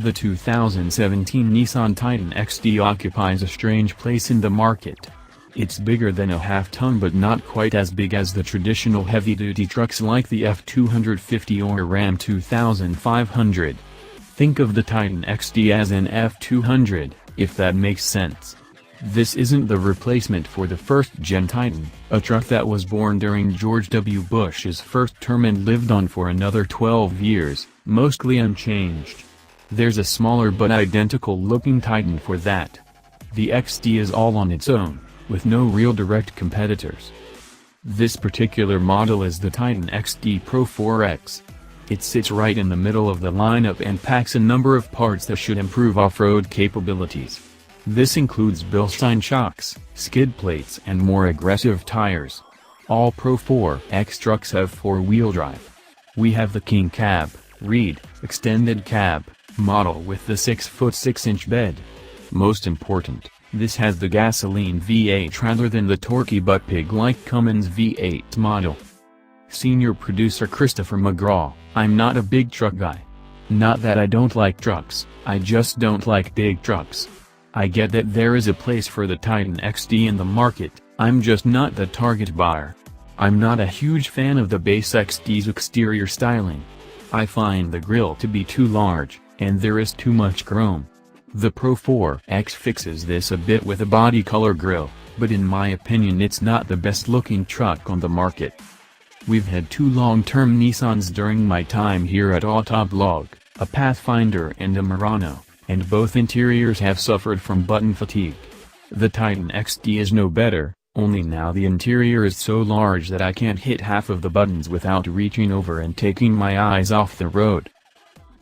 The 2017 Nissan Titan XD occupies a strange place in the market. It's bigger than a half-ton but not quite as big as the traditional heavy-duty trucks like the F250 or Ram 2500. Think of the Titan XD as an F200, if that makes sense. This isn't the replacement for the first-gen Titan, a truck that was born during George W. Bush's first term and lived on for another 12 years, mostly unchanged. There's a smaller but identical-looking Titan for that. The XD is all on its own, with no real direct competitors. This particular model is the Titan XD Pro 4X. It sits right in the middle of the lineup and packs a number of parts that should improve off-road capabilities. This includes Bilstein shocks, skid plates and more aggressive tires. All Pro 4X trucks have four-wheel drive. We have the King Cab, Reed, Extended Cab model with the 6-foot 6-inch bed. Most important, this has the gasoline V8 rather than the torquey but pig-like Cummins V8 model. Senior producer Christopher McGraw: I'm not a big truck guy. Not that I don't like trucks, I just don't like big trucks. I get that there is a place for the Titan XD in the market, I'm just not the target buyer. I'm not a huge fan of the base XD's exterior styling. I find the grille to be too large, and there is too much chrome. The Pro 4X fixes this a bit with a body color grille, but in my opinion it's not the best looking truck on the market. We've had two long-term Nissans during my time here at Autoblog, a Pathfinder and a Murano, and both interiors have suffered from button fatigue. The Titan XD is no better, only now the interior is so large that I can't hit half of the buttons without reaching over and taking my eyes off the road.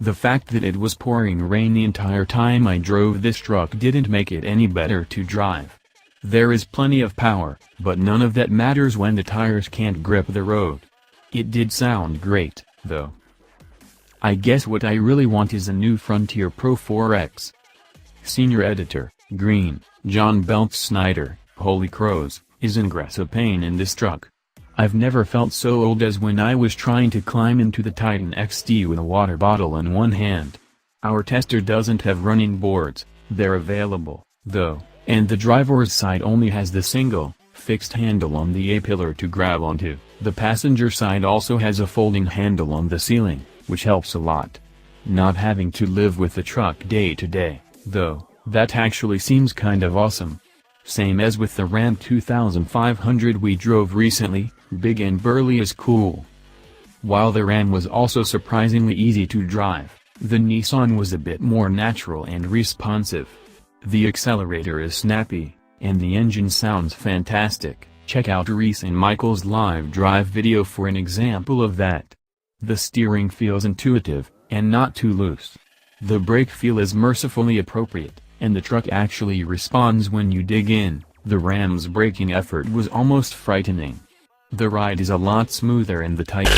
The fact that it was pouring rain the entire time I drove this truck didn't make it any better to drive. There is plenty of power, but none of that matters when the tires can't grip the road. It did sound great, though. I guess what I really want is a new Frontier Pro 4X. Senior Editor, Green, John Belts Snyder: Holy crows, isn't grass a pain in this truck? I've never felt so old as when I was trying to climb into the Titan XD with a water bottle in one hand. Our tester doesn't have running boards, they're available, though, and the driver's side only has the single, fixed handle on the A-pillar to grab onto. The passenger side also has a folding handle on the ceiling, which helps a lot. Not having to live with the truck day to day, though, that actually seems kind of awesome. Same as with the Ram 2500 we drove recently, big and burly is cool. While the Ram was also surprisingly easy to drive, the Nissan was a bit more natural and responsive. The accelerator is snappy, and the engine sounds fantastic. Check out Reese and Michael's live drive video for an example of that. The steering feels intuitive, and not too loose. The brake feel is mercifully appropriate, and the truck actually responds when you dig in. The Ram's braking effort was almost frightening. The ride is a lot smoother in the Titan.